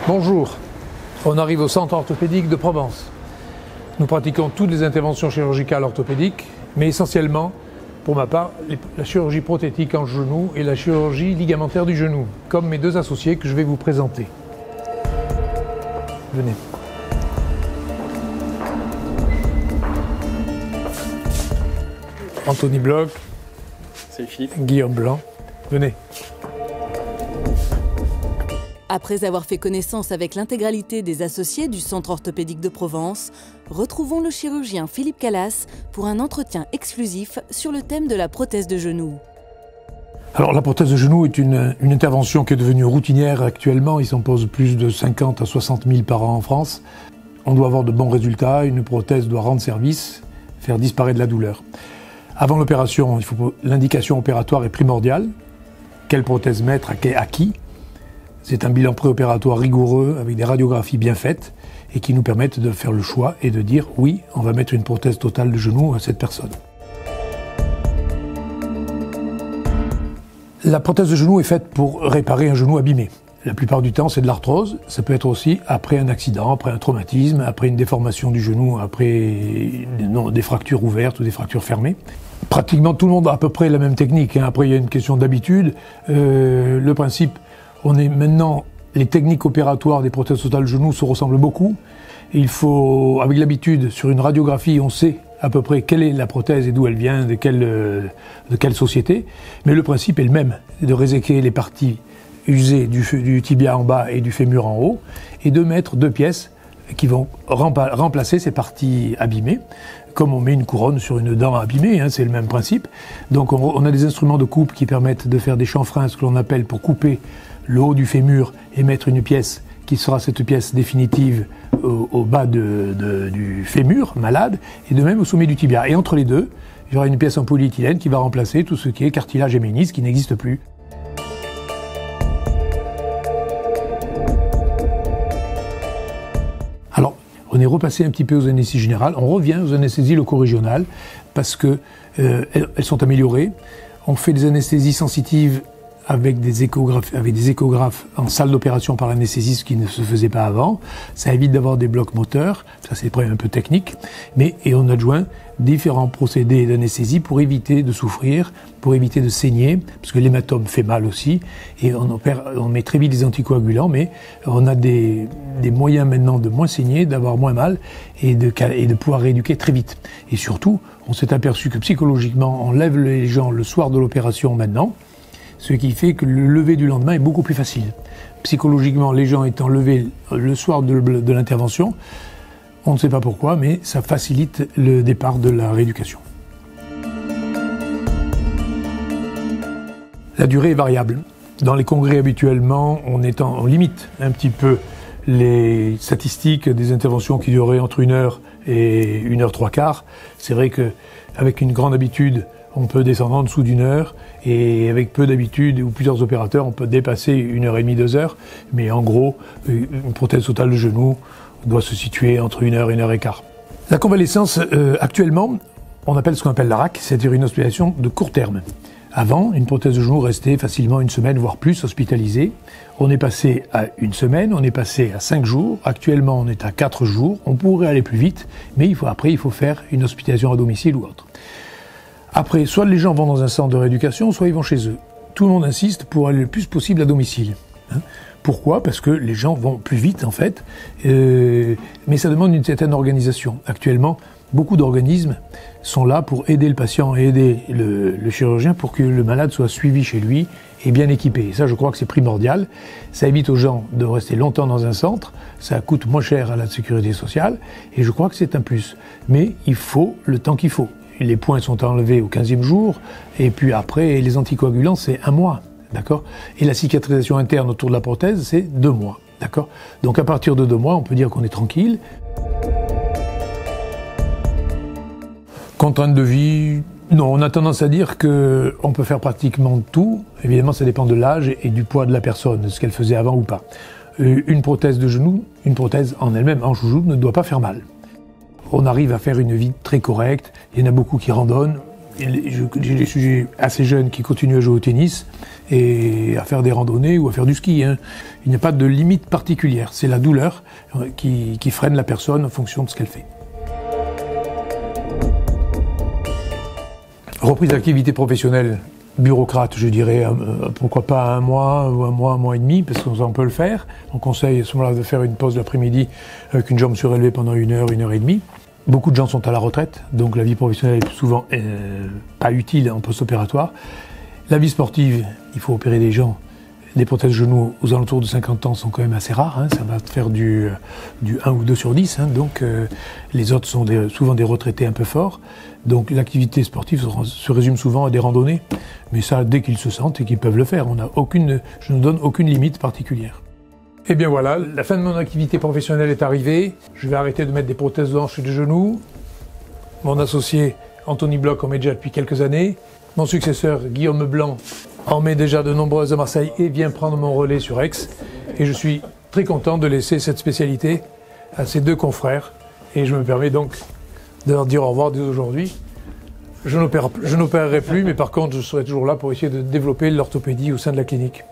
Bonjour, on arrive au centre orthopédique de Provence. Nous pratiquons toutes les interventions chirurgicales orthopédiques, mais essentiellement, pour ma part, la chirurgie prothétique en genou et la chirurgie ligamentaire du genou, comme mes deux associés que je vais vous présenter. Venez. Anthony Bloch. Salut Philippe. Guillaume Blanc. Venez. Après avoir fait connaissance avec l'intégralité des associés du Centre orthopédique de Provence, retrouvons le chirurgien Philippe Calas pour un entretien exclusif sur le thème de la prothèse de genou. Alors la prothèse de genou est une intervention qui est devenue routinière actuellement. Il s'en pose plus de 50 à 60 000 par an en France. On doit avoir de bons résultats, une prothèse doit rendre service, faire disparaître la douleur. Avant l'opération, l'indication opératoire est primordiale. Quelle prothèse mettre à qui? C'est un bilan préopératoire rigoureux avec des radiographies bien faites et qui nous permettent de faire le choix et de dire oui, on va mettre une prothèse totale de genou à cette personne. La prothèse de genou est faite pour réparer un genou abîmé. La plupart du temps, c'est de l'arthrose. Ça peut être aussi après un accident, après un traumatisme, après une déformation du genou, après des fractures ouvertes ou des fractures fermées. Pratiquement tout le monde a à peu près la même technique. Après, il y a une question d'habitude. Le principe, les techniques opératoires des prothèses totales genou se ressemblent beaucoup. Il faut, avec l'habitude, sur une radiographie, on sait à peu près quelle est la prothèse et d'où elle vient, de quelle société. Mais le principe est le même, c'est de réséquer les parties usées du tibia en bas et du fémur en haut, et de mettre deux pièces qui vont remplacer ces parties abîmées, comme on met une couronne sur une dent abîmée, c'est le même principe. Donc on a des instruments de coupe qui permettent de faire des chanfreins, ce que l'on appelle pour couper le haut du fémur et mettre une pièce qui sera cette pièce définitive au bas du fémur malade, et de même au sommet du tibia. Et entre les deux, il y aura une pièce en polyéthylène qui va remplacer tout ce qui est cartilage et ménisque qui n'existe plus. Alors, on est repassé un petit peu aux anesthésies générales, on revient aux anesthésies loco-régionales parce que elles sont améliorées. On fait des anesthésies sensitives avec des échographes en salle d'opération par l'anesthésiste, ce qui ne se faisait pas avant. Ça évite d'avoir des blocs moteurs, ça c'est un peu technique, et on adjoint différents procédés d'anesthésie pour éviter de souffrir, pour éviter de saigner, parce que l'hématome fait mal aussi, et on met très vite des anticoagulants, mais on a des moyens maintenant de moins saigner, d'avoir moins mal, et de pouvoir rééduquer très vite. Et surtout, on s'est aperçu que psychologiquement, on lève les gens le soir de l'opération maintenant, ce qui fait que le lever du lendemain est beaucoup plus facile. Psychologiquement, les gens étant levés le soir de l'intervention, on ne sait pas pourquoi, mais ça facilite le départ de la rééducation. La durée est variable. Dans les congrès, habituellement, on limite un petit peu les statistiques des interventions qui dureraient entre 1 heure et 1 heure 3/4. C'est vrai qu'avec une grande habitude, on peut descendre en dessous d'1 heure, et avec peu d'habitude ou plusieurs opérateurs, on peut dépasser 1h30, 2 heures. Mais en gros, une prothèse totale de genou doit se situer entre 1 heure et 1 heure et quart. La convalescence, actuellement, on appelle ce qu'on appelle la RAC, c'est-à-dire une hospitalisation de court terme. Avant, une prothèse de genou restait facilement 1 semaine, voire plus, hospitalisée. On est passé à 1 semaine, on est passé à 5 jours. Actuellement, on est à 4 jours. On pourrait aller plus vite, mais il faut faire une hospitalisation à domicile ou autre. Après, soit les gens vont dans un centre de rééducation, soit ils vont chez eux. Tout le monde insiste pour aller le plus possible à domicile. Pourquoi? Parce que les gens vont plus vite, en fait, mais ça demande une certaine organisation. Actuellement, beaucoup d'organismes sont là pour aider le patient et aider le chirurgien pour que le malade soit suivi chez lui et bien équipé. Et ça, je crois que c'est primordial. Ça évite aux gens de rester longtemps dans un centre, ça coûte moins cher à la sécurité sociale, et je crois que c'est un plus. Mais il faut le temps qu'il faut. Les points sont enlevés au 15e jour, et puis après, les anticoagulants, c'est 1 mois, d'accord? Et la cicatrisation interne autour de la prothèse, c'est 2 mois, d'accord? Donc à partir de 2 mois, on peut dire qu'on est tranquille. Contrainte de vie, non, on a tendance à dire qu'on peut faire pratiquement tout. Évidemment, ça dépend de l'âge et du poids de la personne, de ce qu'elle faisait avant ou pas. Une prothèse de genou, une prothèse en elle-même, hanche ou genou, ne doit pas faire mal. On arrive à faire une vie très correcte, il y en a beaucoup qui randonnent, j'ai des sujets assez jeunes qui continuent à jouer au tennis et à faire des randonnées ou à faire du ski. Hein. Il n'y a pas de limite particulière. C'est la douleur qui freine la personne en fonction de ce qu'elle fait. Reprise d'activité professionnelle, bureaucrate, je dirais, pourquoi pas 1 mois ou 1 mois et demi, parce qu'on peut le faire. On conseille à ce moment-là de faire une pause l'après-midi avec une jambe surélevée pendant 1 heure, 1 heure et demie. Beaucoup de gens sont à la retraite, donc la vie professionnelle est souvent pas utile en post-opératoire. La vie sportive, il faut opérer des gens. Les prothèses genoux aux alentours de 50 ans sont quand même assez rares, hein, ça va faire du 1 ou 2 sur 10, hein, donc les autres sont souvent des retraités un peu forts. Donc l'activité sportive se résume souvent à des randonnées, mais ça dès qu'ils se sentent et qu'ils peuvent le faire. Je ne donne aucune limite particulière. Et bien voilà, la fin de mon activité professionnelle est arrivée. Je vais arrêter de mettre des prothèses de hanches et de genoux. Mon associé Anthony Bloch en met déjà depuis quelques années. Mon successeur Guillaume Blanc en met déjà de nombreuses à Marseille et vient prendre mon relais sur Aix. Et je suis très content de laisser cette spécialité à ces 2 confrères. Et je me permets donc de leur dire au revoir dès aujourd'hui. Je n'opérerai plus, mais par contre je serai toujours là pour essayer de développer l'orthopédie au sein de la clinique.